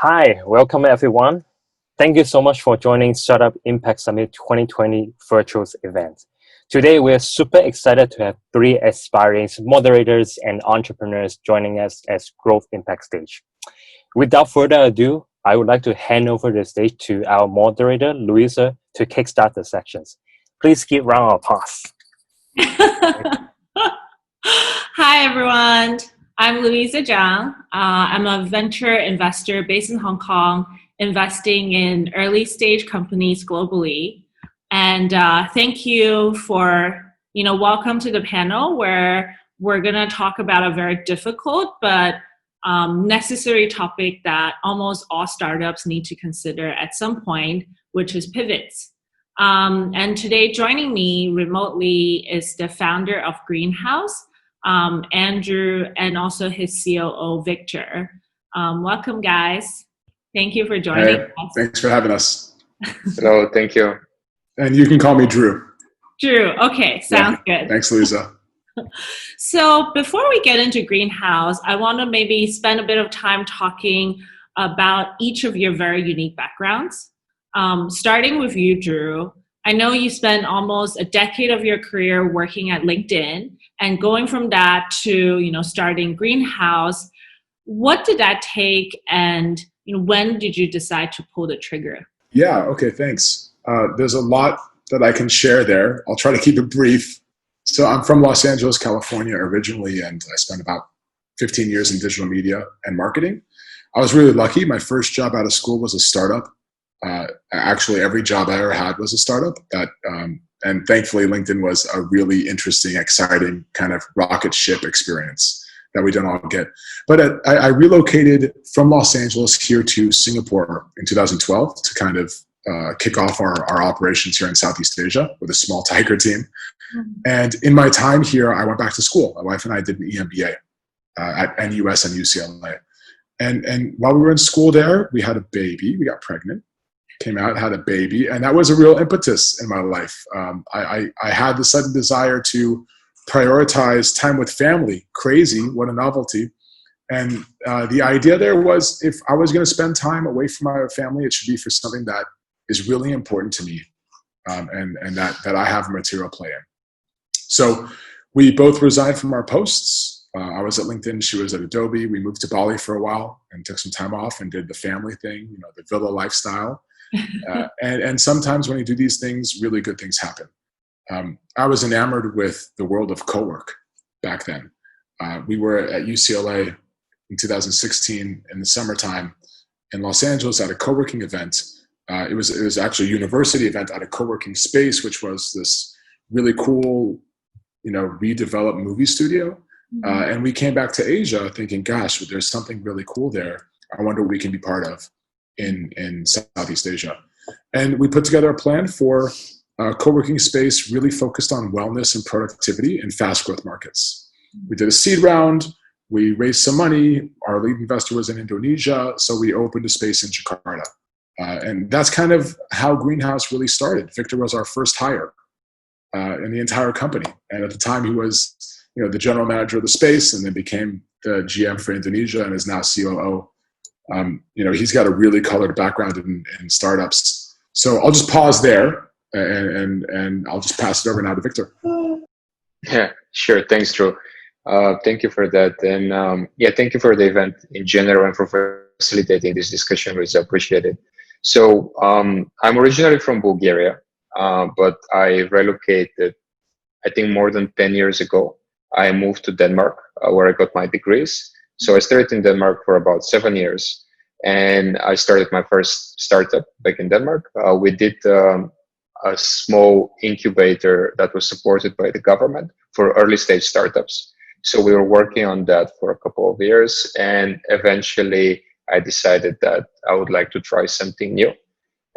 Hi, welcome everyone. Thank you so much for joining Startup Impact Summit 2020 virtual event. Today, we're super excited to have three aspiring moderators and entrepreneurs joining us as Growth Impact Stage. Without further ado, I would like to hand over the stage to our moderator, Louisa, to kickstart the sections. Please give round of applause. Hi, everyone. I'm Louisa Zhang. I'm a venture investor based in Hong Kong, investing in early stage companies globally. And thank you for, welcome to the panel where we're going to talk about a very difficult but necessary topic that almost all startups need to consider at some point, which is pivots. And today joining me remotely is the founder of Greenhouse, Andrew, and also his COO, Victor. Welcome, guys. Thank you for joining us. Thanks for having us. Hello, thank you. And you can call me Drew. Drew, okay, sounds good. Thanks, Louisa. So before we get into Greenhouse, I want to maybe spend a bit of time talking about each of your very unique backgrounds. Starting with you, Drew. I know you spent almost a decade of your career working at LinkedIn, and going from that to starting Greenhouse. What did that take, and when did you decide to pull the trigger? Yeah. Okay. Thanks. There's a lot that I can share there. I'll try to keep it brief. So I'm from Los Angeles, California originally, and I spent about 15 years in digital media and marketing. I was really lucky. My first job out of school was a startup. Actually, every job I ever had was a startup. And thankfully, LinkedIn was a really interesting, exciting kind of rocket ship experience that we don't all get. But I relocated from Los Angeles here to Singapore in 2012 to kind of kick off our operations here in Southeast Asia with a small tiger team. Mm-hmm. And in my time here, I went back to school. My wife and I did an EMBA at NUS and UCLA. And while we were in school there, we had a baby. We got pregnant. Came out, had a baby, and that was a real impetus in my life. I had the sudden desire to prioritize time with family. Crazy, what a novelty. And the idea there was, if I was going to spend time away from my family, it should be for something that is really important to me, and that I have a material play in. So we both resigned from our posts. I was at LinkedIn, she was at Adobe. We moved to Bali for a while and took some time off and did the family thing, the villa lifestyle. And sometimes when you do these things, really good things happen. I was enamored with the world of co-work back then. We were at UCLA in 2016 in the summertime in Los Angeles at a co-working event. It was actually a university event at a co-working space, which was this really cool, redeveloped movie studio. And we came back to Asia thinking, gosh, there's something really cool there. I wonder what we can be part of in Southeast Asia. And we put together a plan for a co-working space really focused on wellness and productivity in fast growth markets. We did a seed round. We raised some money. Our lead investor was in Indonesia. So we opened a space in Jakarta. And that's kind of how Greenhouse really started. Victor was our first hire in the entire company. And at the time he was the general manager of the space, and then became the GM for Indonesia and is now COO. He's got a really colored background in startups. So I'll just pause there and I'll just pass it over now to Victor. Yeah, sure. Thanks, Drew. Thank you for that. And thank you for the event in general and for facilitating this discussion. Really appreciate it. So I'm originally from Bulgaria, but I relocated, I think, more than 10 years ago. I moved to Denmark, where I got my degrees. So I started in Denmark for about 7 years, and I started my first startup back in Denmark. We did a small incubator that was supported by the government for early stage startups. So we were working on that for a couple of years, and eventually I decided that I would like to try something new.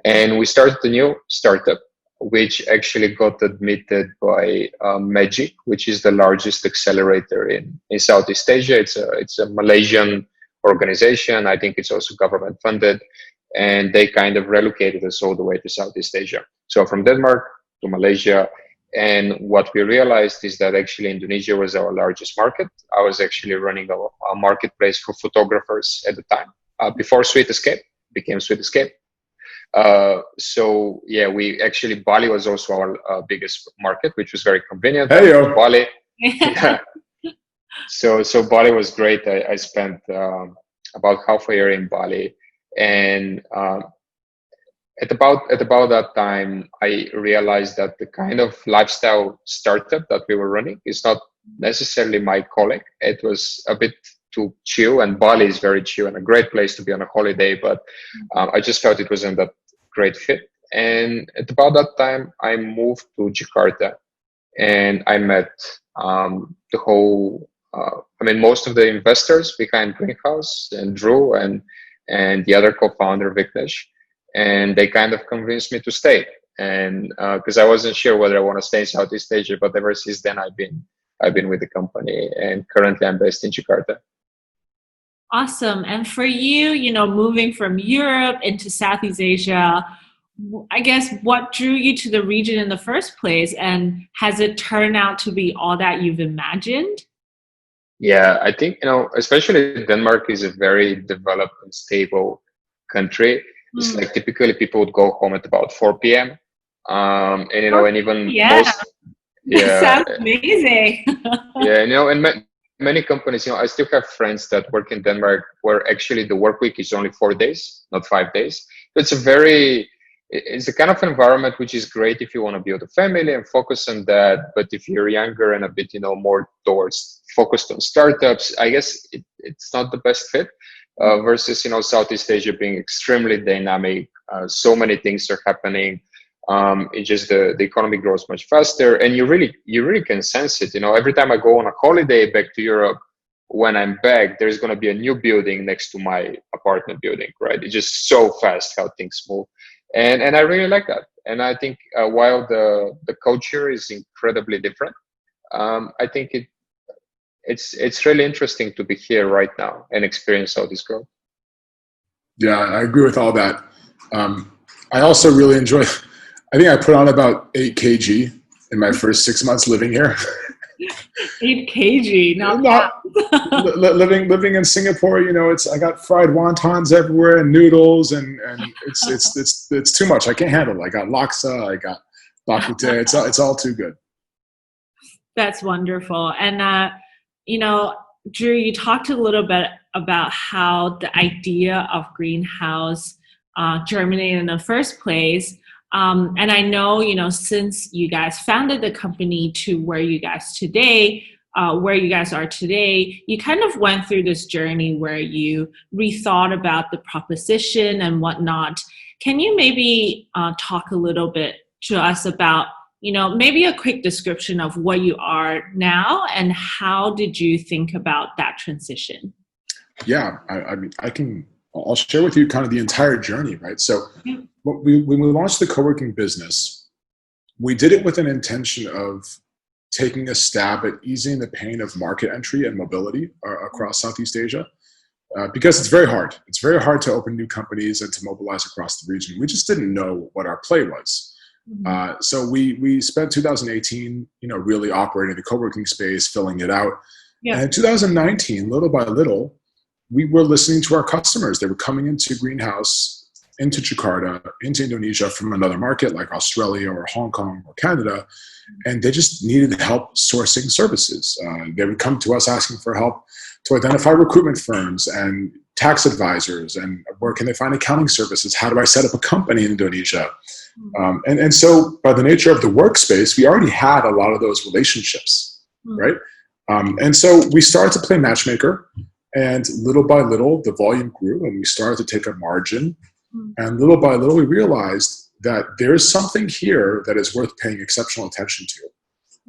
And we started a new startup, which actually got admitted by Magic, which is the largest accelerator in Southeast Asia. It's a Malaysian organization. I think it's also government funded, and they kind of relocated us all the way to Southeast Asia. So from Denmark to Malaysia, and what we realized is that actually Indonesia was our largest market. I was actually running a marketplace for photographers at the time. before Sweet Escape, became Sweet Escape. So yeah, we actually, Bali was also our biggest market, which was very convenient. Hey, yo. Bali. Yeah. So Bali was great. I spent about half a year in Bali, and at about that time, I realized that the kind of lifestyle startup that we were running is not necessarily my calling. It was a bit too chill, and Bali is very chill and a great place to be on a holiday, but I just felt it wasn't that great fit. And at about that time, I moved to Jakarta, and I met the whole, most of the investors behind Greenhouse, and Drew, and the other co-founder, Viktor, and they kind of convinced me to stay. And because I wasn't sure whether I want to stay in Southeast Asia, but ever since then I've been with the company, and currently I'm based in Jakarta. Awesome. And for you, moving from Europe into Southeast Asia, I guess what drew you to the region in the first place, and has it turned out to be all that you've imagined? Yeah, I think, especially Denmark is a very developed and stable country. It's like typically people would go home at about 4 p.m. And even most, that sounds amazing. Yeah, and many companies, I still have friends that work in Denmark where actually the work week is only 4 days, not 5 days. So it's a kind of environment which is great if you want to build a family and focus on that. But if you're younger and a bit, more towards focused on startups, I guess it's not the best fit. Versus, Southeast Asia being extremely dynamic. So many things are happening. It just the economy grows much faster, and you really can sense it. Every time I go on a holiday back to Europe, when I'm back, there's going to be a new building next to my apartment building, right? It's just so fast how things move, and I really like that. And I think while the culture is incredibly different, I think it's really interesting to be here right now and experience all this growth. Yeah, I agree with all that. I also really enjoy. I think I put on about 8 kg in my first 6 months living here. 8 kg, living in Singapore. I got fried wontons everywhere and noodles, and it's too much. I can't handle it. I got laksa, I got bak kut teh. It's all too good. That's wonderful. And Drew, you talked a little bit about how the idea of Greenhouse germinated in the first place. And I know, since you guys founded the company to where you guys are today, you kind of went through this journey where you rethought about the proposition and whatnot. Can you maybe talk a little bit to us about, maybe a quick description of what you are now, and how did you think about that transition? Yeah, I'll share with you kind of the entire journey, right? So when we launched the co-working business, we did it with an intention of taking a stab at easing the pain of market entry and mobility across Southeast Asia, because it's very hard. It's very hard to open new companies and to mobilize across the region. We just didn't know what our play was. So we spent 2018, really operating the co-working space, filling it out. Yeah. And in 2019, little by little, we were listening to our customers. They were coming into Greenhouse, into Jakarta, into Indonesia from another market like Australia or Hong Kong or Canada, and they just needed help sourcing services. They would come to us asking for help to identify recruitment firms and tax advisors, and where can they find accounting services? How do I set up a company in Indonesia? And so by the nature of the workspace, we already had a lot of those relationships, right? And so we started to play matchmaker, and little by little, the volume grew, and we started to take a margin. And little by little, we realized that there's something here that is worth paying exceptional attention to.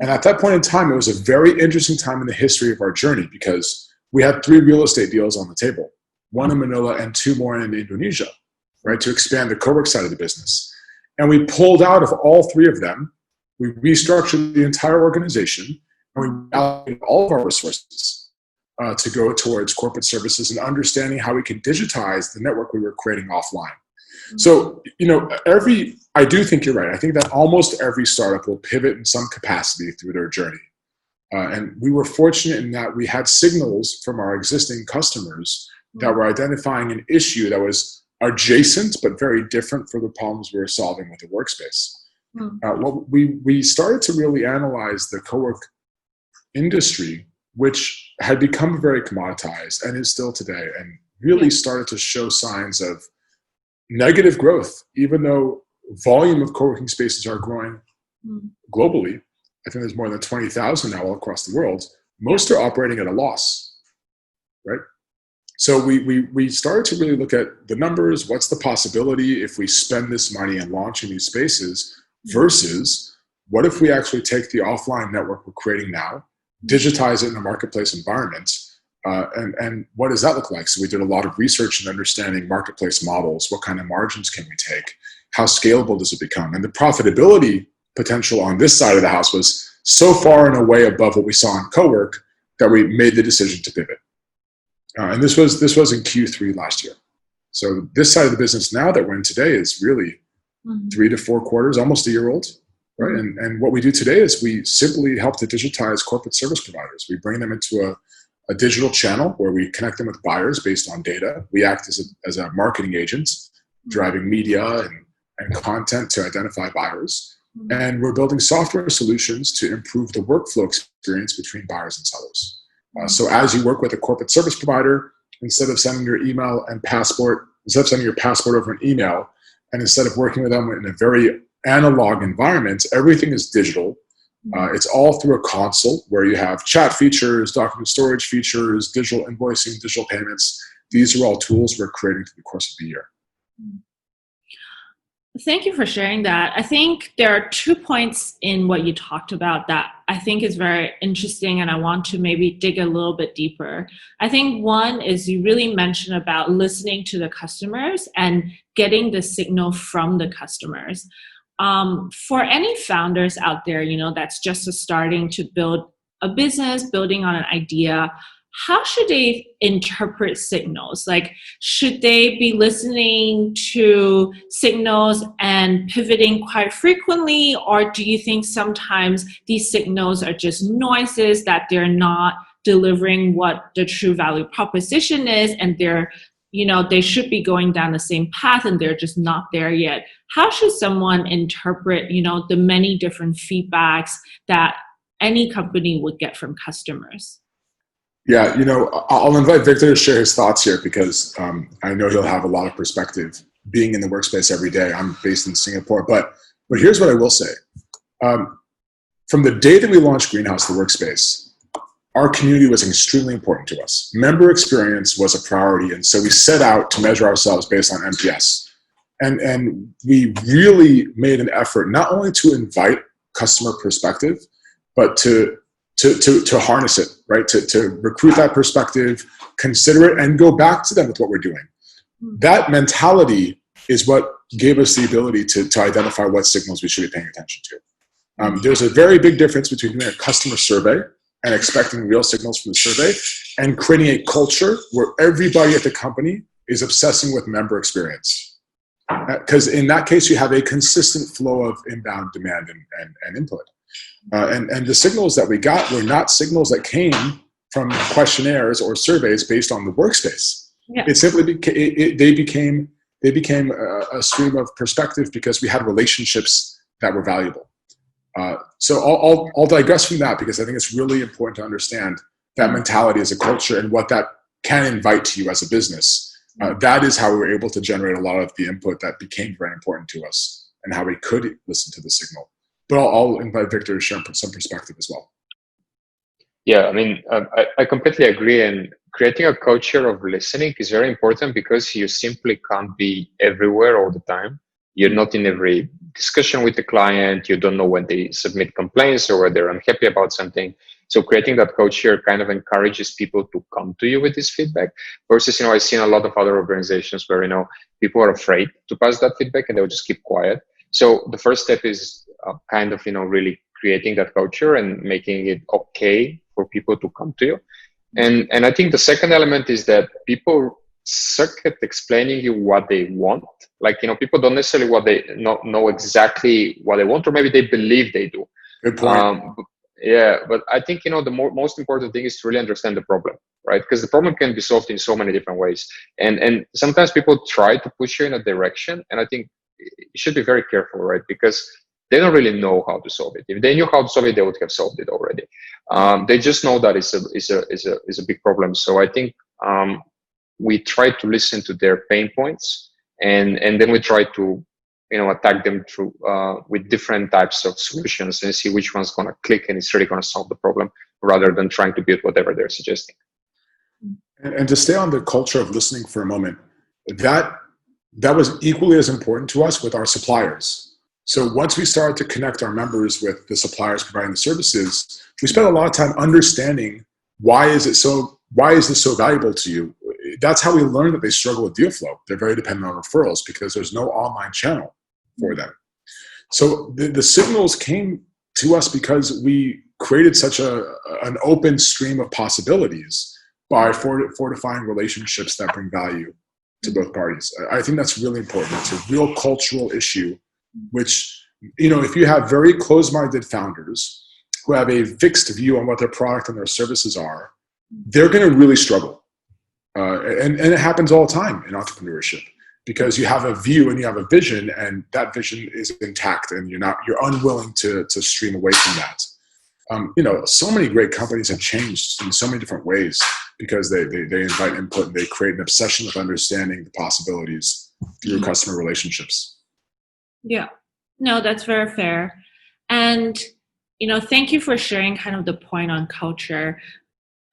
And at that point in time, it was a very interesting time in the history of our journey, because we had 3 real estate deals on the table, 1 in Manila and 2 more in Indonesia, right, to expand the co-work side of the business. And we pulled out of all 3 of them. We restructured the entire organization, and we allocated all of our resources to go towards corporate services and understanding how we could digitize the network we were creating offline. So, I do think you're right. I think that almost every startup will pivot in some capacity through their journey. And we were fortunate in that we had signals from our existing customers that were identifying an issue that was adjacent but very different for the problems we were solving with the workspace. Well, we started to really analyze the co-work industry, which had become very commoditized and is still today, and really started to show signs of negative growth, even though volume of co-working spaces are growing globally. I think there's more than 20,000 now all across the world. Most are operating at a loss, right? So we started to really look at the numbers. What's the possibility if we spend this money in launching these spaces versus what if we actually take the offline network we're creating now, digitize it in a marketplace environment, and what does that look like? So we did a lot of research in understanding marketplace models. What kind of margins can we take? How scalable does it become? And the profitability potential on this side of the house was so far and away above what we saw in co-work that we made the decision to pivot. And this was in Q3 last year. So this side of the business now that we're in today is really 3 to 4 quarters, almost a year old, right? And what we do today is we simply help to digitize corporate service providers. We bring them into a digital channel where we connect them with buyers based on data. We act as a marketing agent, driving media and content to identify buyers. And we're building software solutions to improve the workflow experience between buyers and sellers. So as you work with a corporate service provider, instead of sending your email and passport, instead of sending your passport over an email, and instead of working with them in a very analog environment, everything is digital. It's all through a console where you have chat features, document storage features, digital invoicing, digital payments. These are all tools we're creating through the course of the year. Thank you for sharing that. I think there are 2 points in what you talked about that I think is very interesting, and I want to maybe dig a little bit deeper. I think one is you really mentioned about listening to the customers and getting the signal from the customers. For any founders out there, that's just starting to build a business, building on an idea, how should they interpret signals? Like, should they be listening to signals and pivoting quite frequently? Or do you think sometimes these signals are just noises, that they're not delivering what the true value proposition is, and they should be going down the same path and they're just not there yet? How should someone interpret, the many different feedbacks that any company would get from customers? Yeah, I'll invite Victor to share his thoughts here because I know he'll have a lot of perspective being in the workspace every day. I'm based in Singapore, but here's what I will say. From the day that we launched Greenhouse, the workspace, our community was extremely important to us. Member experience was a priority, and so we set out to measure ourselves based on NPS. And we really made an effort not only to invite customer perspective, but to harness it, right? To recruit that perspective, consider it, and go back to them with what we're doing. That mentality is what gave us the ability to identify what signals we should be paying attention to. There's a very big difference between doing a customer survey and expecting real signals from the survey and creating a culture where everybody at the company is obsessing with member experience. Because in that case, you have a consistent flow of inbound demand and input. And the signals that we got were not signals that came from questionnaires or surveys based on the workspace. Yeah. It simply they became a stream of perspective because we had relationships that were valuable. So I'll digress from that because I think it's really important to understand that mentality as a culture and what that can invite to you as a business. That is how we were able to generate a lot of the input that became very important to us and how we could listen to the signal. But I'll invite Victor to share some perspective as well. Yeah, I mean, I completely agree. And creating a culture of listening is very important because you simply can't be everywhere all the time. You're not in every discussion with the client. You don't know when they submit complaints or when they're unhappy about something. So creating that culture kind of encourages people to come to you with this feedback versus, I've seen a lot of other organizations where, people are afraid to pass that feedback and they'll just keep quiet. So the first step is kind of, really creating that culture and making it okay for people to come to you. And I think the second element is that people suck at explaining you what they want. Like, people don't necessarily know exactly what they want, or maybe they believe they do. Good point. Yeah, but I think, the most important thing is to really understand the problem. right? Because the problem can be solved in so many different ways. And sometimes people try to push you in a direction, and I think you should be very careful, right? Because they don't really know how to solve it. If they knew how to solve it, they would have solved it already. They just know that it's a big problem. So I think we try to listen to their pain points, and then we try to attack them through with different types of solutions and see which one's going to click and it's really going to solve the problem, rather than trying to build whatever they're suggesting. And to stay on the culture of listening for a moment, that was equally as important to us with our suppliers. So once we started to connect our members with the suppliers providing the services, we spent a lot of time understanding why is this so valuable to you. That's how we learned that they struggle with deal flow. They're very dependent on referrals because there's no online channel for them. So the signals came to us because we created such an open stream of possibilities by fortifying relationships that bring value to both parties. I think that's really important. It's a real cultural issue, which, if you have very closed-minded founders who have a fixed view on what their product and their services are, they're going to really struggle. And it happens all the time in entrepreneurship, because you have a view and you have a vision, and that vision is intact, and you're unwilling to stream away from that. So many great companies have changed in so many different ways because they invite input and they create an obsession with understanding the possibilities through customer relationships. Yeah, no, that's very fair. And, thank you for sharing kind of the point on culture.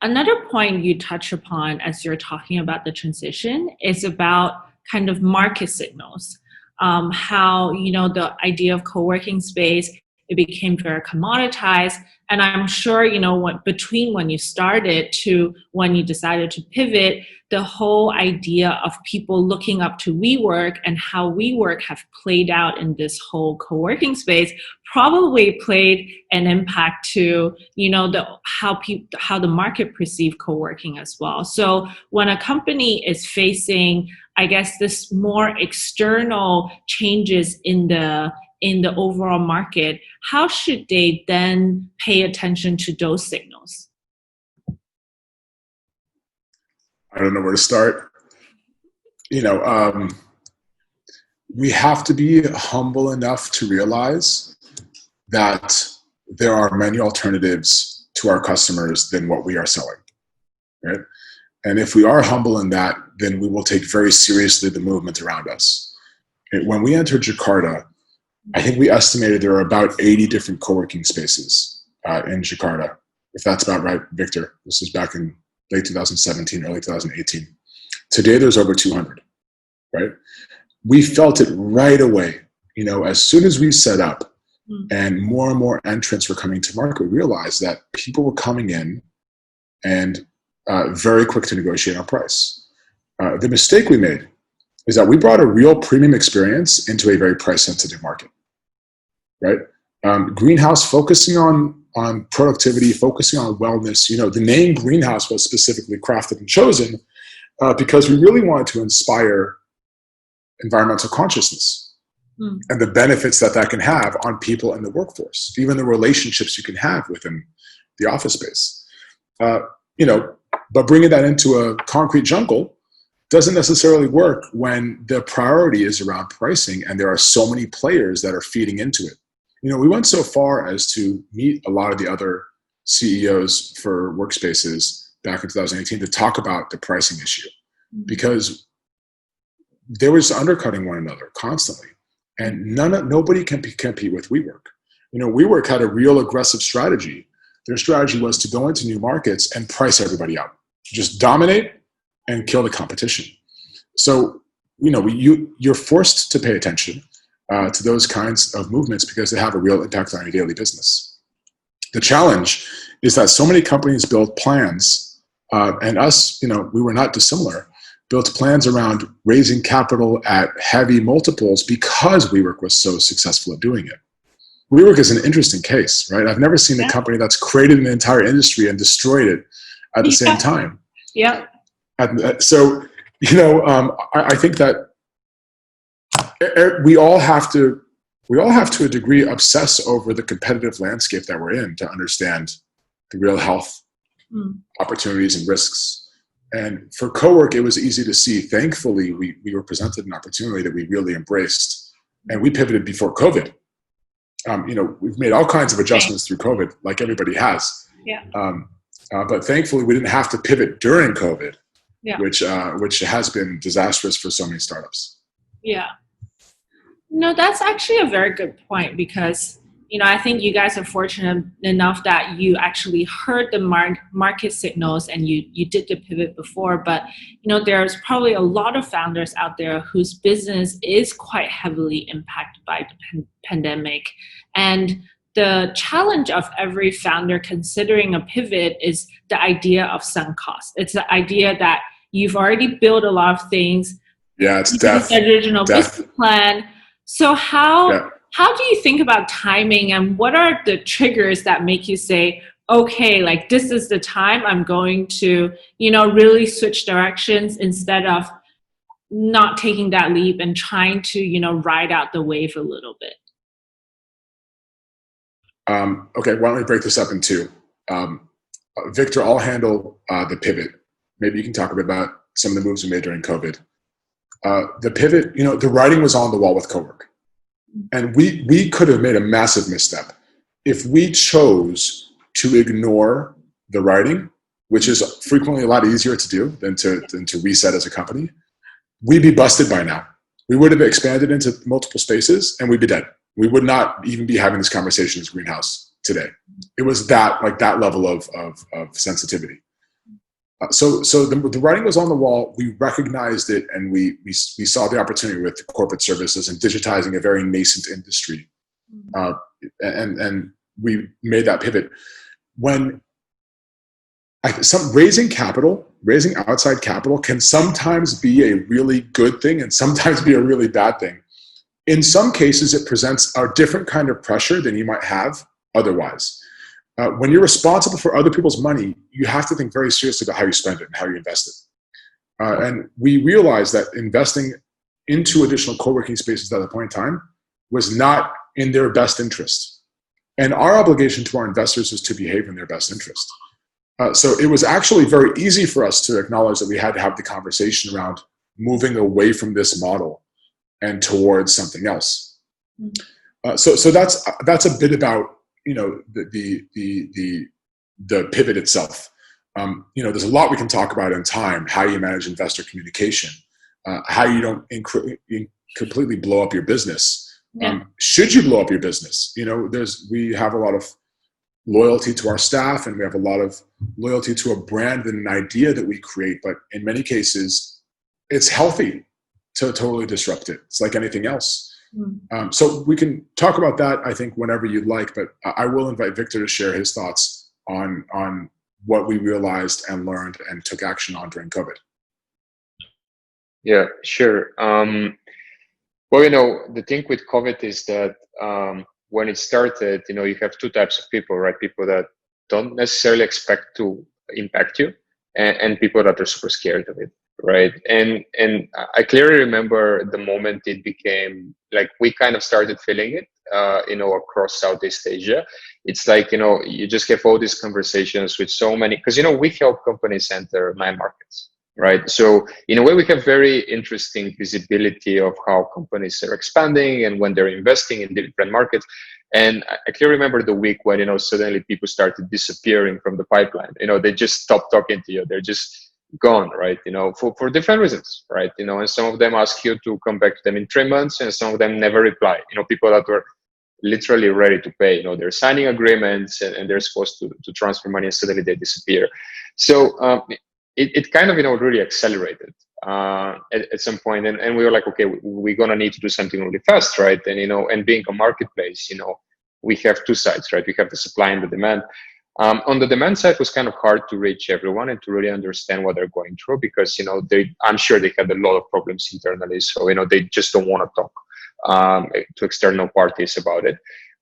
Another point you touch upon as you're talking about the transition is about kind of market signals. How, the idea of co-working space, it became very commoditized. And I'm sure, between when you started to when you decided to pivot, the whole idea of people looking up to WeWork and how WeWork have played out in this whole co-working space probably played an impact to, how the market perceive co-working as well. So when a company is facing, I guess, this more external changes in the overall market, how should they then pay attention to those signals? I don't know where to start. We have to be humble enough to realize that there are many alternatives to our customers than what we are selling, right? And if we are humble in that, then we will take very seriously the movement around us. When we entered Jakarta, I think we estimated there are about 80 different co-working spaces in Jakarta, if that's about right, Victor. This is back in late 2017, early 2018. Today, there's over 200, right? We felt it right away. As soon as we set up and more entrants were coming to market, we realized that people were coming in and very quick to negotiate on price. The mistake we made is that we brought a real premium experience into a very price-sensitive market, right? Greenhouse focusing on productivity, focusing on wellness. The name Greenhouse was specifically crafted and chosen because we really wanted to inspire environmental consciousness and the benefits that can have on people in the workforce, even the relationships you can have within the office space. But bringing that into a concrete jungle doesn't necessarily work when the priority is around pricing and there are so many players that are feeding into it. We went so far as to meet a lot of the other CEOs for workspaces back in 2018 to talk about the pricing issue, because they were just undercutting one another constantly, and nobody can compete with WeWork. WeWork had a real aggressive strategy. Their strategy was to go into new markets and price everybody out, just dominate and kill the competition. So, you're forced to pay attention to those kinds of movements because they have a real impact on your daily business. The challenge is that so many companies build plans, and us, we were not dissimilar, built plans around raising capital at heavy multiples because WeWork was so successful at doing it. WeWork is an interesting case, right? I've never seen a company that's created an entire industry and destroyed it at the same time. Yeah. And so, I think that we all have to a degree obsess over the competitive landscape that we're in to understand the real health opportunities and risks. And for co-work, it was easy to see. Thankfully, we were presented an opportunity that we really embraced, and we pivoted before COVID. We've made all kinds of adjustments through COVID, like everybody has. Yeah. But thankfully, we didn't have to pivot during COVID, Yeah. which has been disastrous for so many startups. Yeah. No, that's actually a very good point because, I think you guys are fortunate enough that you actually heard the market signals and you did the pivot before. But, there's probably a lot of founders out there whose business is quite heavily impacted by the pandemic. And the challenge of every founder considering a pivot is the idea of sunk cost. It's the idea that you've already built a lot of things. Yeah, it's death. The original business plan. So how do you think about timing, and what are the triggers that make you say, okay, like this is the time I'm going to, really switch directions instead of not taking that leap and trying to, ride out the wave a little bit? Okay, why don't we break this up in two? Victor, I'll handle the pivot. Maybe you can talk a bit about some of the moves we made during COVID. The pivot, the writing was on the wall with co-work. And we could have made a massive misstep if we chose to ignore the writing, which is frequently a lot easier to do than to reset as a company. We'd be busted by now. We would have expanded into multiple spaces and we'd be dead. We would not even be having this conversation as Greenhouse today. It was that level of sensitivity. So the writing was on the wall. We recognized it, and we saw the opportunity with corporate services and digitizing a very nascent industry, and we made that pivot. When raising outside capital can sometimes be a really good thing and sometimes be a really bad thing. In some cases, it presents a different kind of pressure than you might have otherwise. When you're responsible for other people's money, you have to think very seriously about how you spend it and how you invest it. And we realized that investing into additional co-working spaces at that point in time was not in their best interest. And our obligation to our investors is to behave in their best interest. So it was actually very easy for us to acknowledge that we had to have the conversation around moving away from this model and towards something else. So that's a bit about the pivot itself. There's a lot we can talk about in time: how you manage investor communication, how you don't completely blow up your business. Should you blow up your business? We have a lot of loyalty to our staff, and we have a lot of loyalty to a brand and an idea that we create. But in many cases, it's healthy to totally disrupt it. It's like anything else. So we can talk about that, I think, whenever you'd like, but I will invite Victor to share his thoughts on what we realized and learned and took action on during COVID. Yeah, sure. Well, the thing with COVID is that when it started, you have two types of people, right? People that don't necessarily expect to impact you, and people that are super scared of it. Right. And I clearly remember the moment it became like we kind of started feeling it, across Southeast Asia. It's like, you just have all these conversations with so many, because, we help companies enter 9 markets. Right. So in a way, we have very interesting visibility of how companies are expanding and when they're investing in different markets. And I clearly remember the week when, suddenly people started disappearing from the pipeline. They just stopped talking to you. They're just gone, right? For different reasons, right? And some of them ask you to come back to them in 3 months, and some of them never reply. People that were literally ready to pay, they're signing agreements and they're supposed to transfer money, and suddenly they disappear. So it kind of, really accelerated at some point. And we were like, okay, we're going to need to do something really fast, right? And, and being a marketplace, we have two sides, right? We have the supply and the demand. On the demand side, it was kind of hard to reach everyone and to really understand what they're going through because, I'm sure they had a lot of problems internally. So, they just don't want to talk to external parties about it.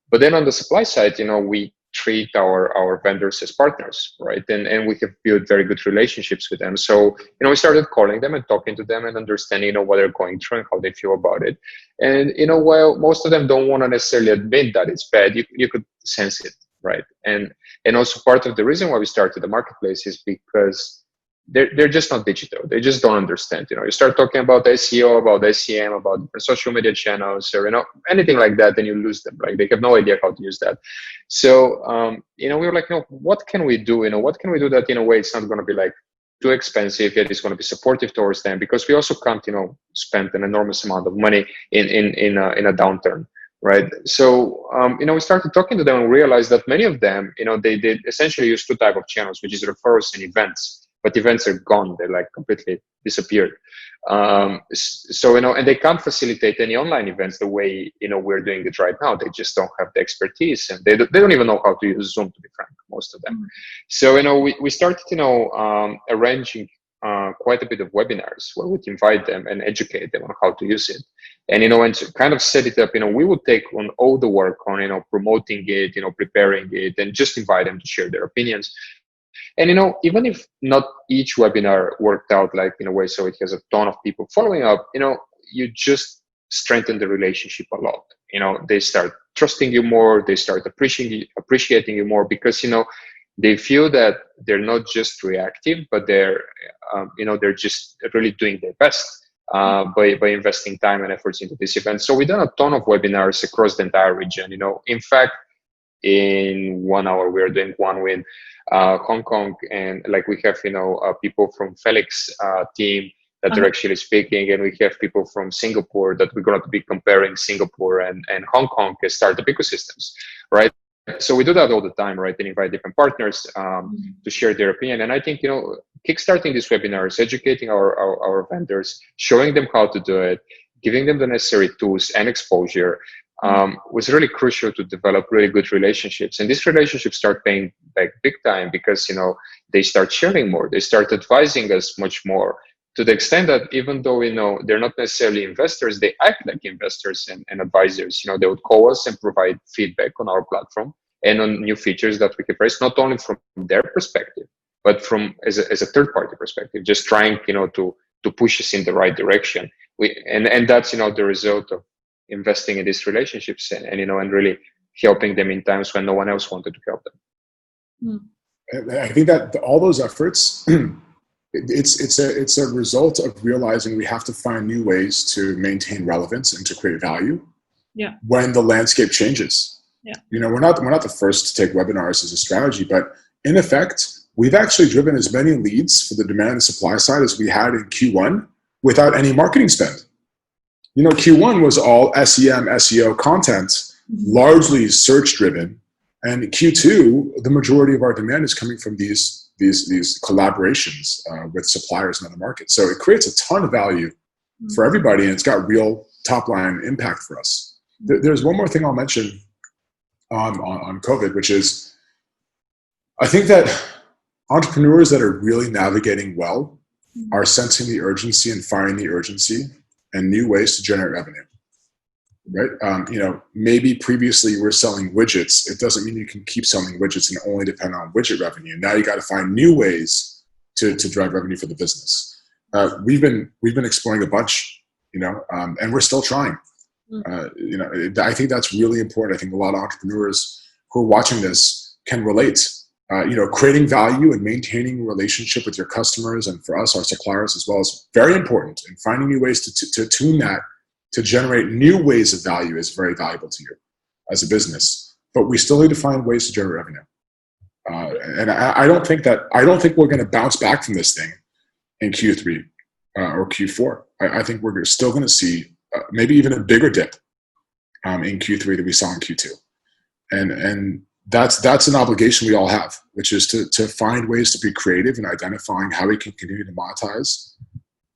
But then on the supply side, we treat our vendors as partners, right? And we have built very good relationships with them. So, we started calling them and talking to them and understanding, what they're going through and how they feel about it. And, while most of them don't want to necessarily admit that it's bad, you could sense it. right? And also part of the reason why we started the marketplace is because they're just not digital. They just don't understand. You start talking about SEO, about SEM, about different social media channels, or anything like that, then you lose them. Like they have no idea how to use that. So we were like, what can we do? What can we do that in a way it's not going to be like too expensive, yet it's going to be supportive towards them, because we also can't spend an enormous amount of money in a downturn. Right. So, we started talking to them and realized that many of them, they did essentially use two types of channels, which is referrals and events. But events are gone. They like completely disappeared. So, and they can't facilitate any online events the way, we're doing it right now. They just don't have the expertise, and they don't even know how to use Zoom, to be frank, most of them. So, we started, arranging quite a bit of webinars where we'd invite them and educate them on how to use it. And, and to kind of set it up, we would take on all the work on, promoting it, preparing it, and just invite them to share their opinions. And, even if not each webinar worked out like in a way so it has a ton of people following up, you just strengthen the relationship a lot. They start trusting you more, they start appreciating you more, because, they feel that they're not just reactive, but they're just really doing their best by investing time and efforts into this event. So we've done a ton of webinars across the entire region. In fact, in 1 hour, we're doing one with Hong Kong, and like we have, people from Felix team that are actually speaking, and we have people from Singapore that we're going to be comparing Singapore and Hong Kong as startup ecosystems, right? So we do that all the time, right? And invite different partners to share their opinion. And I think, kickstarting these webinars, educating our vendors, showing them how to do it, giving them the necessary tools and exposure was really crucial to develop really good relationships. And these relationships start paying back big time because, they start sharing more. They start advising us much more, to the extent that even though, they're not necessarily investors, they act like investors and advisors. They would call us and provide feedback on our platform and on new features that we can raise, not only from their perspective, but from as a third party perspective, just trying, to push us in the right direction. And that's, the result of investing in these relationships and really helping them in times when no one else wanted to help them. I think that all those efforts, it's a result of realizing we have to find new ways to maintain relevance and to create value when the landscape changes. We're not the first to take webinars as a strategy, but in effect, we've actually driven as many leads for the demand and supply side as we had in Q1 without any marketing spend. Q1 was all SEM, SEO content, largely search driven, and Q2, the majority of our demand is coming from these collaborations with suppliers in the market. So it creates a ton of value for everybody, and it's got real top line impact for us. There's one more thing I'll mention on COVID, which is I think that entrepreneurs that are really navigating well are sensing the urgency and finding the urgency and new ways to generate revenue. Right? Maybe previously you were selling widgets. It doesn't mean you can keep selling widgets and only depend on widget revenue. Now you got to find new ways to drive revenue for the business. We've been exploring a bunch, and we're still trying. I think that's really important. I think a lot of entrepreneurs who are watching this can relate. Creating value and maintaining a relationship with your customers and for us, our suppliers as well, is very important. And finding new ways to tune that to generate new ways of value is very valuable to you as a business. But we still need to find ways to generate revenue. And I don't think we're going to bounce back from this thing in Q3 or Q4. I think we're still going to see maybe even a bigger dip in Q3 than we saw in Q2. And that's an obligation we all have, which is to find ways to be creative in identifying how we can continue to monetize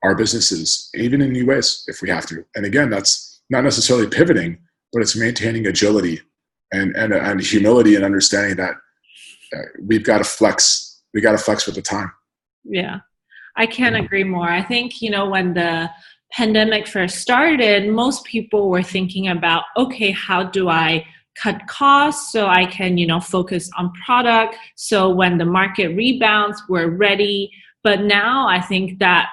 our businesses, even in new ways if we have to. And again, that's not necessarily pivoting, but it's maintaining agility and humility and understanding that we've got to flex. We got to flex with the time. Yeah, I can't agree more. I think, when the pandemic first started, most people were thinking about, okay, how do I cut costs so I can, focus on product. So when the market rebounds, we're ready. But now I think that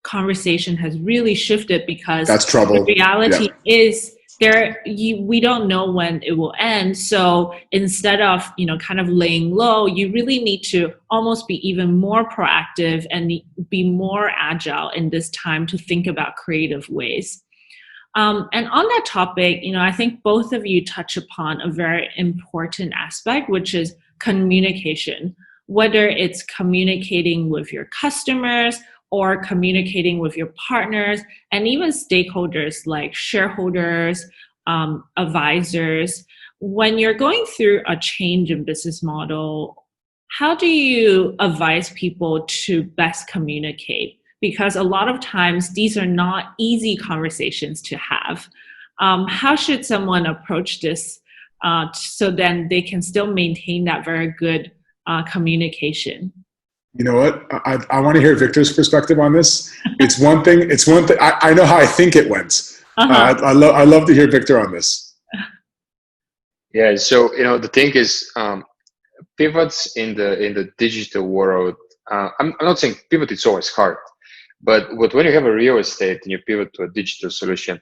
conversation has really shifted because that's trouble. The reality is we don't know when it will end. So instead of, kind of laying low, you really need to almost be even more proactive and be more agile in this time to think about creative ways. And on that topic, I think both of you touch upon a very important aspect, which is communication, whether it's communicating with your customers or communicating with your partners and even stakeholders like shareholders, advisors. When you're going through a change in business model, how do you advise people to best communicate? Because a lot of times these are not easy conversations to have. How should someone approach this so then they can still maintain that very good communication? You know what? I want to hear Victor's perspective on this. It's one thing. I know how I think it went. I love to hear Victor on this. Yeah. So the thing is, pivots in the digital world. I'm not saying pivot is always hard, but when you have a real estate and you pivot to a digital solution,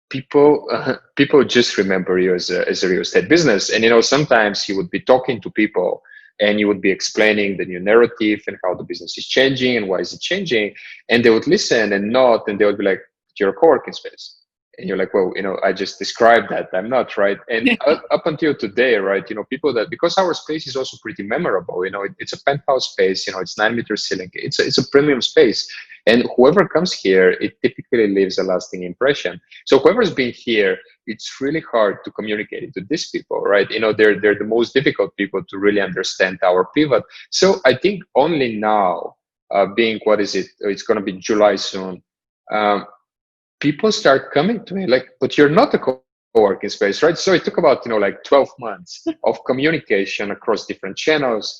people just remember you as a real estate business. And sometimes you would be talking to people and you would be explaining the new narrative and how the business is changing and why is it changing, and they would listen and nod, and they would be like, "You're a co-working space." And you're like, well, I just described that. I'm not, right? And up until today, right, people that, because our space is also pretty memorable, it's a penthouse space, it's 9-meter ceiling. It's a premium space. And whoever comes here, it typically leaves a lasting impression. So whoever's been here, it's really hard to communicate it to these people, right? They're the most difficult people to really understand our pivot. So I think only now, being, what is it? It's going to be July soon. People start coming to me like, but you're not a co-working space, right? So it took about, 12 months of communication across different channels,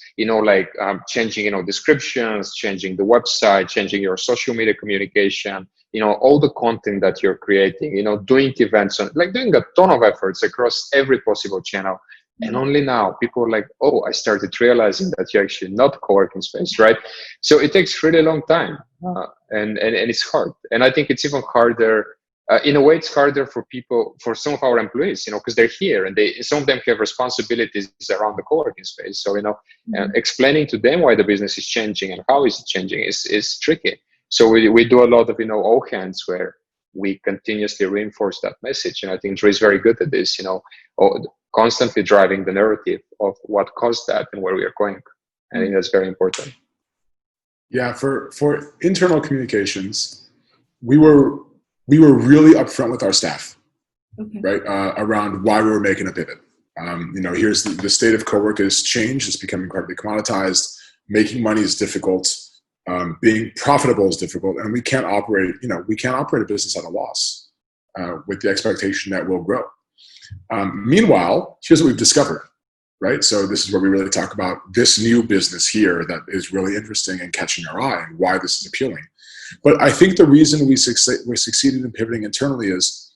changing, descriptions, changing the website, changing your social media communication, all the content that you're creating, doing events, doing a ton of efforts across every possible channel. And only now people are like, oh, I started realizing that you're actually not a co-working space, right? So it takes really long time and it's hard. And I think it's even harder. In a way, it's harder for people, for some of our employees, because they're here and some of them have responsibilities around the co-working space. So, explaining to them why the business is changing and how is it changing is tricky. So we do a lot of, all hands where we continuously reinforce that message. And I think Drew is very good at this, constantly driving the narrative of what caused that and where we are going. I think that's very important. Yeah, for internal communications, we were really upfront with our staff, right, around why we were making a pivot. Here's the state of co-work has changed. It's become incredibly commoditized. Making money is difficult. Being profitable is difficult, and we can't operate a business at a loss with the expectation that we'll grow. Meanwhile, here's what we've discovered, right? So this is where we really talk about this new business here that is really interesting and catching our eye and why this is appealing. But I think the reason we succeeded in pivoting internally is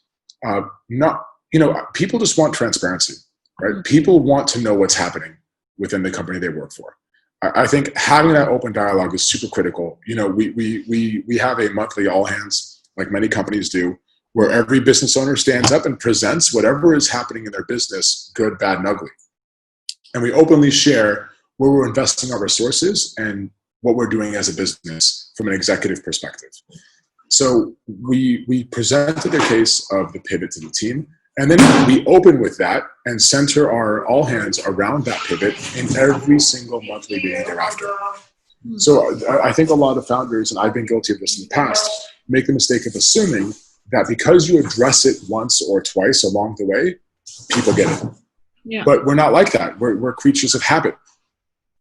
people just want transparency, right? People want to know what's happening within the company they work for. I think having that open dialogue is super critical. We have a monthly all hands, like many companies do, where every business owner stands up and presents whatever is happening in their business, good, bad, and ugly. And we openly share where we're investing our resources and what we're doing as a business from an executive perspective. So we presented the case of the pivot to the team, and then we open with that and center our all hands around that pivot in every single monthly meeting thereafter. So I think a lot of founders, and I've been guilty of this in the past, make the mistake of assuming that because you address it once or twice along the way, people get it. Yeah. But we're not like that. We're creatures of habit,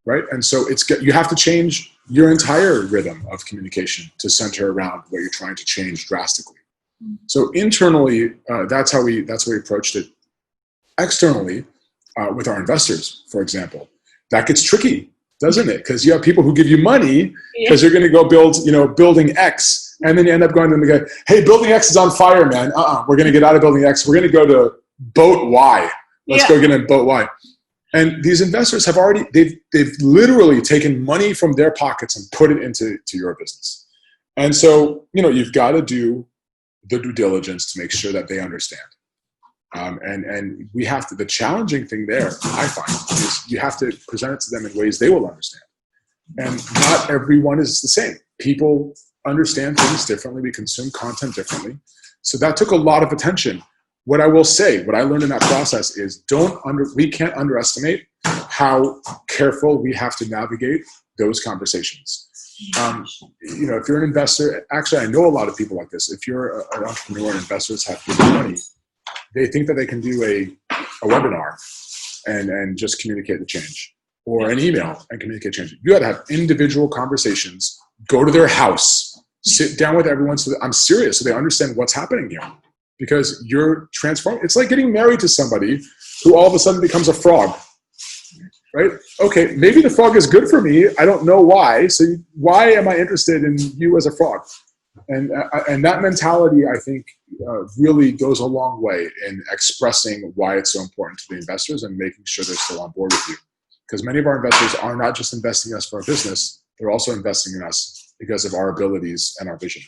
right? And so you have to change your entire rhythm of communication to center around what you're trying to change drastically. So internally, that's how we approached it. Externally, with our investors, for example, that gets tricky, doesn't it? Because you have people who give you money because you're going to go build, building X. And then you end up going to them and go, hey, building X is on fire, man. We're going to get out of building X. We're going to go to boat Y. Let's go get in boat Y. And these investors have they've literally taken money from their pockets and put it into your business. And so, you've got to do the due diligence to make sure that they understand. And we have to, the challenging thing there, I find, is you have to present it to them in ways they will understand. And not everyone is the same. People understand things differently. We consume content differently. So that took a lot of attention. What I will say, what I learned in that process is we can't underestimate how careful we have to navigate those conversations. If you're an investor, actually, I know a lot of people like this. If you're an entrepreneur and investors have given money, they think that they can do a webinar and just communicate the change, or an email and communicate change. You got to have individual conversations, go to their house, sit down with everyone. So that, I'm serious, so they understand what's happening here, because you're transforming. It's like getting married to somebody who all of a sudden becomes a frog, right? Okay, maybe the frog is good for me. I don't know why. So why am I interested in you as a frog? And that mentality, I think, really goes a long way in expressing why it's so important to the investors and making sure they're still on board with you. Because many of our investors are not just investing in us for our business, they're also investing in us because of our abilities and our vision.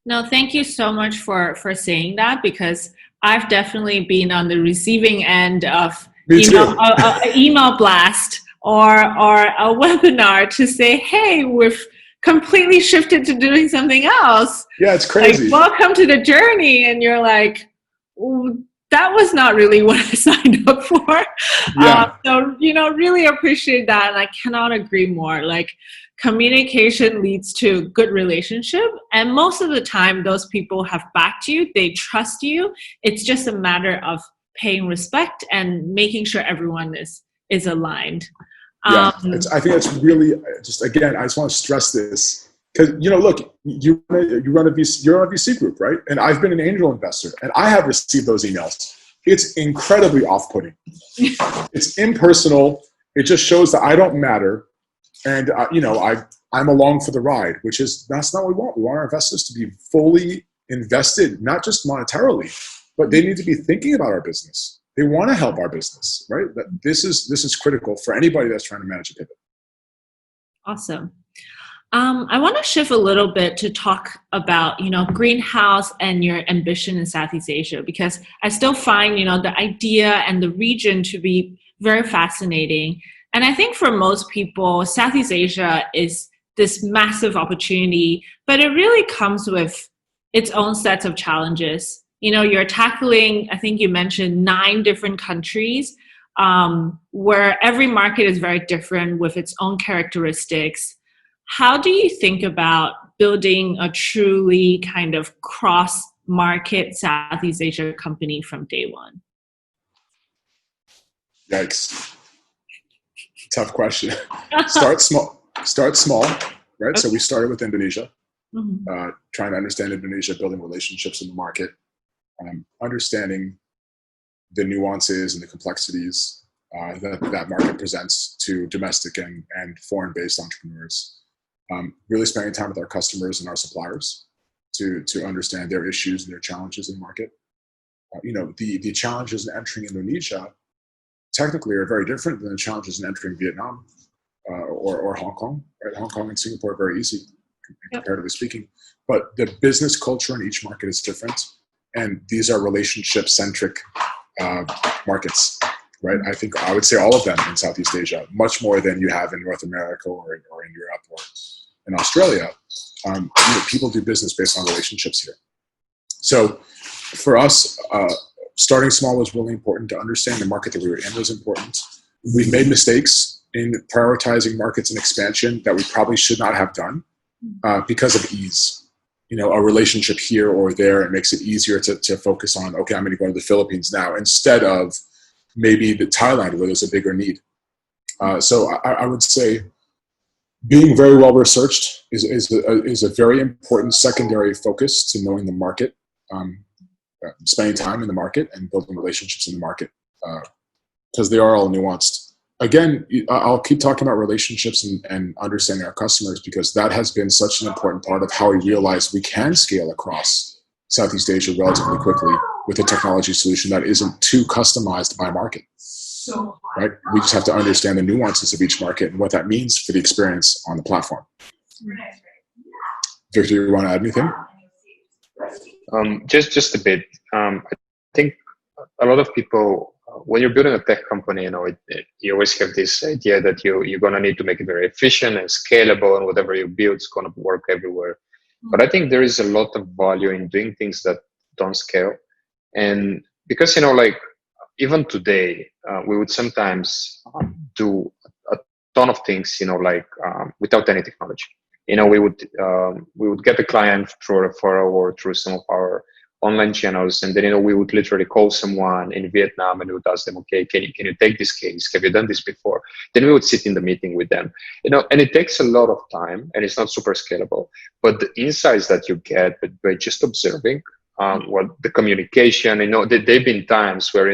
No, thank you so much for saying that, because I've definitely been on the receiving end of an email blast or a webinar to say, hey, we've completely shifted to doing something else. Yeah, it's crazy. Like, welcome to the journey. And you're like, that was not really what I signed up for. Yeah. So, really appreciate that. And I cannot agree more. Like, communication leads to good relationship. And most of the time, those people have backed you. They trust you. It's just a matter of paying respect and making sure everyone is aligned. Yeah, I think that's really, just again, I just want to stress this, because, look, you're on a VC group, right? And I've been an angel investor, and I have received those emails. It's incredibly off-putting. It's impersonal. It just shows that I don't matter. And, I'm along for the ride, that's not what we want. We want our investors to be fully invested, not just monetarily, but they need to be thinking about our business. They want to help our business, right? This is critical for anybody that's trying to manage a pivot. Awesome. I want to shift a little bit to talk about, Greenhouse and your ambition in Southeast Asia, because I still find, the idea and the region to be very fascinating. And I think for most people, Southeast Asia is this massive opportunity, but it really comes with its own sets of challenges. You're tackling, I think you mentioned 9 different countries, where every market is very different with its own characteristics. How do you think about building a truly kind of cross-market Southeast Asia company from day one? Yikes. Tough question. Start small, right? Okay. So we started with Indonesia, trying to understand Indonesia, building relationships in the market. Understanding the nuances and the complexities that market presents to domestic and foreign-based entrepreneurs. Really spending time with our customers and our suppliers to understand their issues and their challenges in the market. The challenges in entering Indonesia technically are very different than the challenges in entering Vietnam or Hong Kong. Right? Hong Kong and Singapore are very easy, comparatively speaking. But the business culture in each market is different. And these are relationship-centric markets, right? I think I would say all of them in Southeast Asia, much more than you have in North America or in Europe or in Australia. People do business based on relationships here. So for us, starting small was really important. To understand the market that we were in was important. We've made mistakes in prioritizing markets and expansion that we probably should not have done because of ease. A relationship here or there, it makes it easier to focus on, okay, I'm going to go to the Philippines now, instead of maybe the Thailand where there's a bigger need. So I would say being very well researched is a very important secondary focus to knowing the market, spending time in the market and building relationships in the market, because they are all nuanced. Again, I'll keep talking about relationships and understanding our customers, because that has been such an important part of how we realize we can scale across Southeast Asia relatively quickly with a technology solution that isn't too customized by market. Right? We just have to understand the nuances of each market and what that means for the experience on the platform. Victor, you want to add anything? Just a bit. I think a lot of people, when you're building a tech company, you always have this idea that you're gonna need to make it very efficient and scalable, and whatever you build is gonna work everywhere. But I think there is a lot of value in doing things that don't scale, and because like even today, we would sometimes do a ton of things, without any technology. We would get the client through a referral or through some of our online channels, and then we would literally call someone in Vietnam and we would ask them, okay, can you take this case? Have you done this before? Then we would sit in the meeting with them, and it takes a lot of time and it's not super scalable. But the insights that you get by just observing what the communication, there've been times where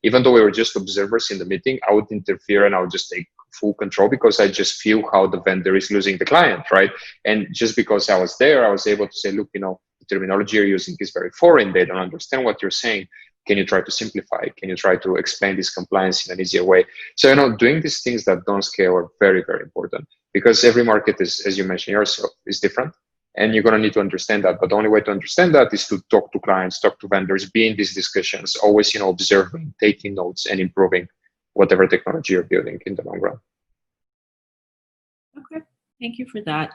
even though we were just observers in the meeting, I would interfere and I would just take full control because I just feel how the vendor is losing the client, right? And just because I was there, I was able to say, look, the terminology you're using is very foreign. They don't understand what you're saying. Can you try to simplify it? Can you try to explain this compliance in an easier way? So, doing these things that don't scale are very, very important because every market is, as you mentioned yourself, is different. And you're going to need to understand that. But the only way to understand that is to talk to clients, talk to vendors, be in these discussions, always, observing, taking notes and improving whatever technology you're building in the long run. Okay, thank you for that.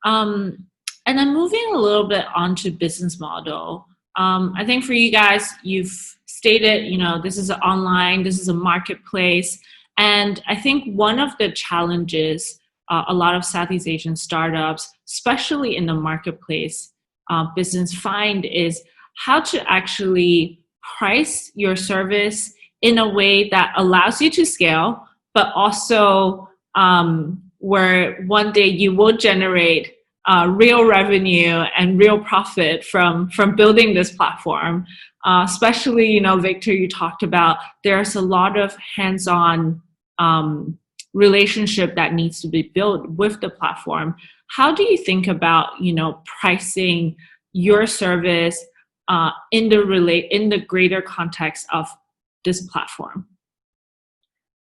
And then moving a little bit onto business model. I think for you guys, you've stated, this is online, this is a marketplace. And I think one of the challenges a lot of Southeast Asian startups, especially in the marketplace business, find is how to actually price your service in a way that allows you to scale, but also where one day you will generate real revenue and real profit from building this platform. Especially, Victor, you talked about there's a lot of hands-on relationship that needs to be built with the platform. How do you think about, pricing your service in the greater context of this platform?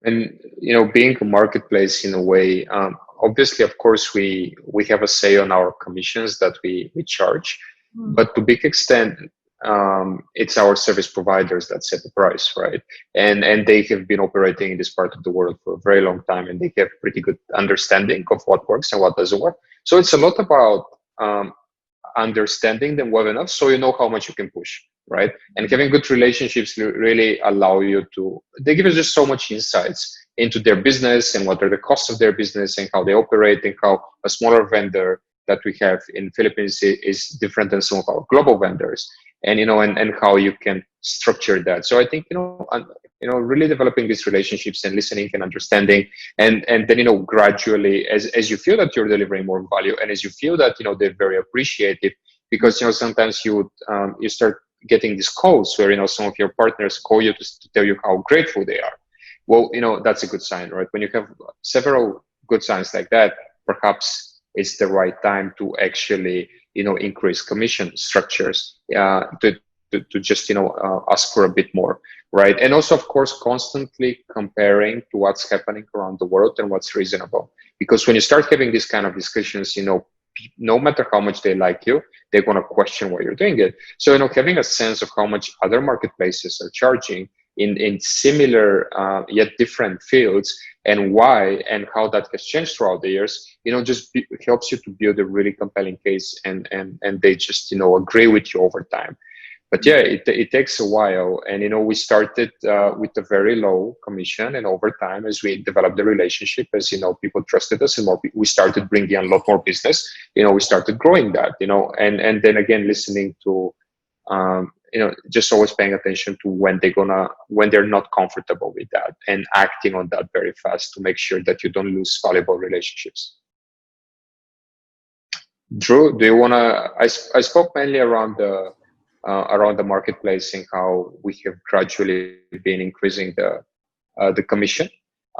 And being a marketplace in a way, obviously, of course, we have a say on our commissions that we charge, but to a big extent, it's our service providers that set the price, right? And they have been operating in this part of the world for a very long time, and they have pretty good understanding of what works and what doesn't work. So it's a lot about understanding them well enough so you know how much you can push, right? And having good relationships really allow you they give us just so much insights into their business and what are the costs of their business and how they operate and how a smaller vendor that we have in Philippines is different than some of our global vendors. And and how you can structure that. So I think really developing these relationships and listening and understanding, and then gradually as you feel that you're delivering more value and as you feel that they're very appreciative, because sometimes you start getting these calls where some of your partners call you to tell you how grateful they are. Well, that's a good sign, right? When you have several good signs like that, perhaps it's the right time to actually increase commission structures to just ask for a bit more, right? And also, of course, constantly comparing to what's happening around the world and what's reasonable. Because when you start having these kind of discussions, no matter how much they like you, they're going to question why you're doing it. So having a sense of how much other marketplaces are charging in similar yet different fields, and why and how that has changed throughout the years, helps you to build a really compelling case, and they just agree with you over time. But yeah, it takes a while, and we started with a very low commission, and over time, as we developed the relationship, as people trusted us, and we started bringing a lot more business. We started growing that, and then again listening to. Just always paying attention to when they're not comfortable with that, and acting on that very fast to make sure that you don't lose valuable relationships. Drew, do you want to? I spoke mainly around the marketplace and how we have gradually been increasing the commission.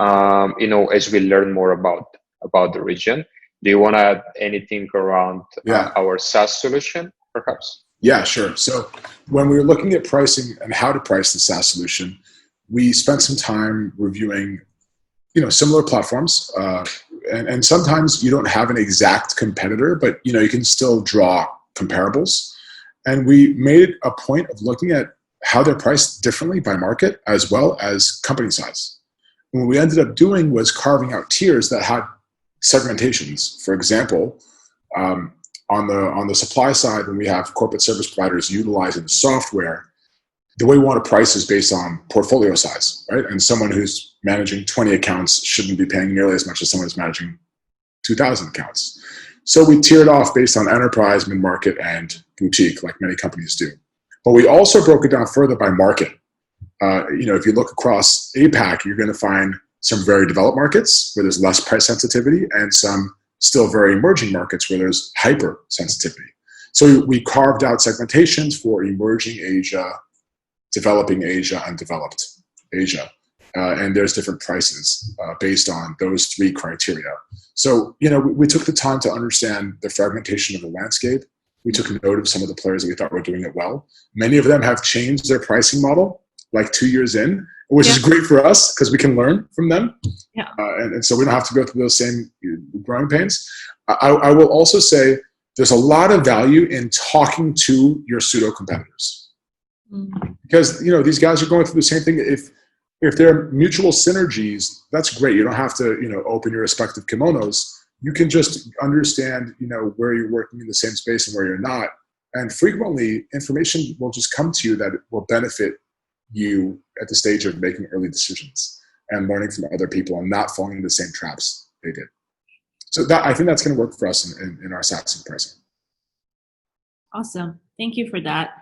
As we learn more about the region. Do you want to add anything around our SaaS solution, perhaps? Yeah, sure. So when we were looking at pricing and how to price the SaaS solution, we spent some time reviewing, similar platforms. And sometimes you don't have an exact competitor, but, you can still draw comparables. And we made a point of looking at how they're priced differently by market as well as company size. And what we ended up doing was carving out tiers that had segmentations. For example, on the supply side, when we have corporate service providers utilizing software, the way we want to price is based on portfolio size, right? And someone who's managing 20 accounts shouldn't be paying nearly as much as someone who's managing 2,000 accounts. So we tiered off based on enterprise, mid-market, and boutique, like many companies do. But we also broke it down further by market. If you look across APAC, you're going to find some very developed markets where there's less price sensitivity and some still very emerging markets where there's hyper sensitivity. So we carved out segmentations for emerging Asia, developing Asia, and developed Asia. And there's different prices based on those three criteria. So, we took the time to understand the fragmentation of the landscape. We took note of some of the players that we thought were doing it well. Many of them have changed their pricing model like 2 years in, which is great for us because we can learn from them. Yeah. And so we don't have to go through those same growing pains. I will also say there's a lot of value in talking to your pseudo competitors. Because, these guys are going through the same thing. If there are mutual synergies, that's great. You don't have to, open your respective kimonos. You can just understand, where you're working in the same space and where you're not. And frequently, information will just come to you that will benefit you at the stage of making early decisions and learning from other people and not falling into the same traps they did. So I think that's going to work for us in our SaaS pricing. Awesome. Thank you for that.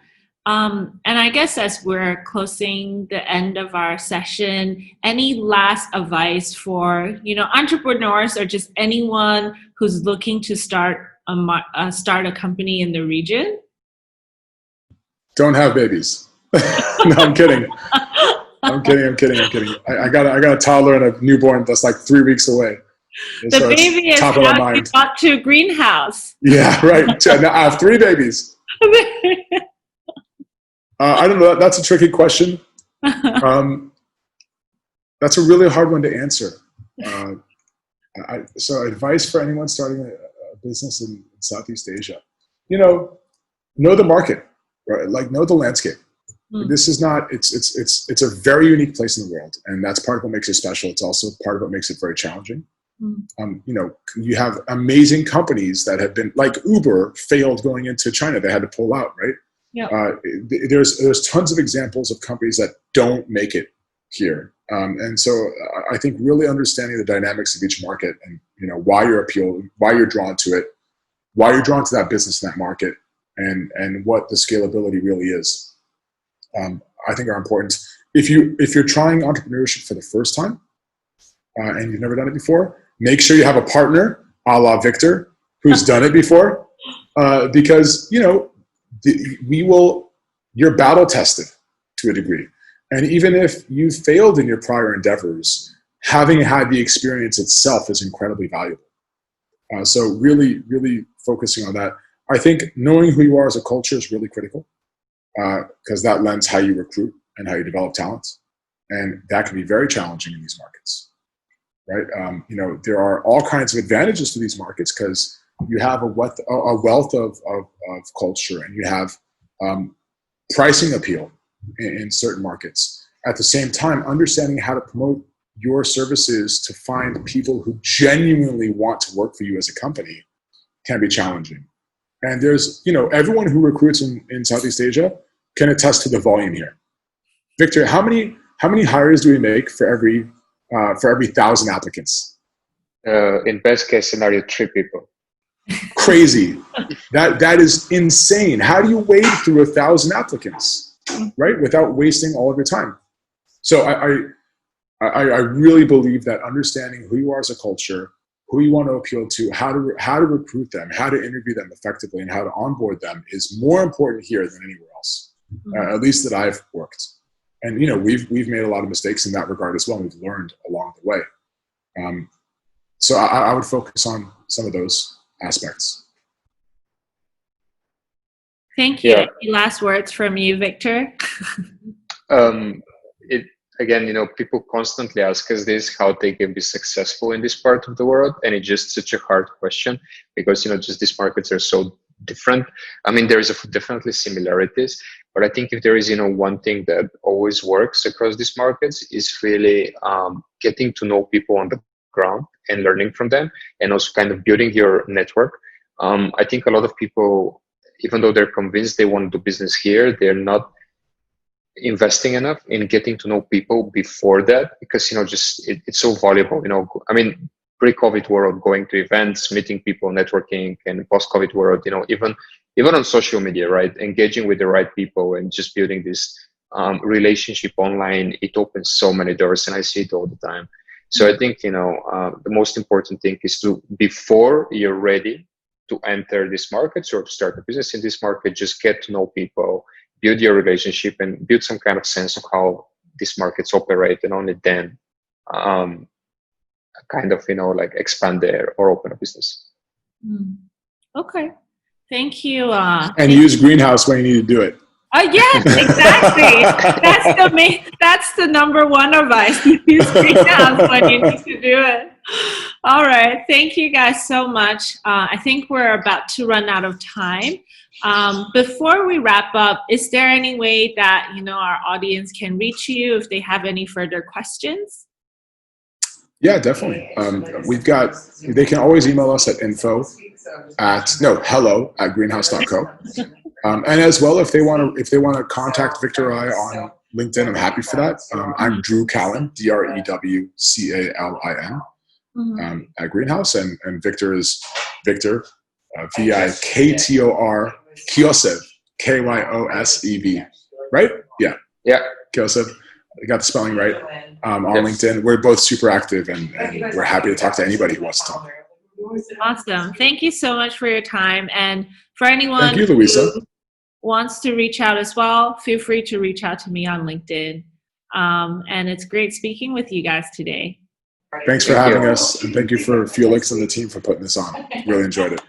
And I guess as we're closing the end of our session, any last advice for, entrepreneurs or just anyone who's looking to start a company in the region? Don't have babies. No, I'm kidding. I'm kidding. I got a toddler and a newborn that's like 3 weeks away. And the so baby is how you got to a greenhouse. Yeah, right. I have 3 babies. I don't know. That's a tricky question. That's a really hard one to answer. So advice for anyone starting a business in Southeast Asia, know the market, right? Like know the landscape. This is not, it's a very unique place in the world. And that's part of what makes it special. It's also part of what makes it very challenging. You have amazing companies that have been, like Uber failed going into China. They had to pull out, right? Yeah. There's tons of examples of companies that don't make it here. And so I think really understanding the dynamics of each market and, why you're appealed, why you're drawn to it, why you're drawn to that business in that market and what the scalability really is. I think are important. If you're trying entrepreneurship for the first time and you've never done it before, make sure you have a partner, a la Viktor, who's done it before, because you're battle tested to a degree, and even if you failed in your prior endeavors, having had the experience itself is incredibly valuable. So really, really focusing on that. I think knowing who you are as a culture is really critical. Because that lends how you recruit and how you develop talent, and that can be very challenging in these markets, right? There are all kinds of advantages to these markets because you have a wealth of culture, and you have pricing appeal in certain markets. At the same time, understanding how to promote your services to find people who genuinely want to work for you as a company can be challenging. And there's, everyone who recruits in Southeast Asia can attest to the volume here. Viktor, how many hires do we make for every 1,000 applicants? In best case scenario, 3 people. Crazy. That is insane. How do you wade through 1,000 applicants, right? Without wasting all of your time. So I really believe that understanding who you are as a culture, who you want to appeal to, how to recruit them, how to interview them effectively, and how to onboard them is more important here than anywhere else, at least that I've worked. And we've made a lot of mistakes in that regard as well. And we've learned along the way. So I would focus on some of those aspects. Thank you. Yeah. Any last words from you, Viktor? Again, people constantly ask us this, how they can be successful in this part of the world. And it's just such a hard question because, just these markets are so different. I mean, there's definitely similarities, but I think if there is, one thing that always works across these markets is really getting to know people on the ground and learning from them, and also kind of building your network. I think a lot of people, even though they're convinced they want to do business here, they're not investing enough in getting to know people before that, because just it's so valuable. I mean, pre-COVID world, going to events, meeting people, networking, and post-COVID world, even on social media, right? Engaging with the right people and just building this relationship online, it opens so many doors, and I see it all the time. So I think the most important thing is to, before you're ready to enter these markets or start a business in this market, just get to know people, build your relationship, and build some kind of sense of how these markets operate, and only then kind of like expand there or open a business. Okay, thank you. And use Greenhouse when you need to do it. Yes, exactly. That's the number one advice. Use Greenhouse when you need to do it. All right, thank you guys so much. I think we're about to run out of time. Before we wrap up, is there any way that our audience can reach you if they have any further questions? Yeah, definitely. They can always email us at hello@greenhouse.co. And as well, if they want to contact Viktor or I on LinkedIn, I'm happy for that. I'm Drew Calin, DREWCALIN, at Greenhouse, and Viktor is Viktor, VIKTOR, Kyosev, KYOSEV, right? Yeah. Kyosev. I got the spelling right. On LinkedIn, we're both super active, and we're happy to talk to anybody who wants to talk. Awesome. Thank you so much for your time. And for anyone Thank you, Louisa, who wants to reach out as well, feel free to reach out to me on LinkedIn. And it's great speaking with you guys today. Thanks for having us, and thank you for Felix and the team for putting this on. Really enjoyed it.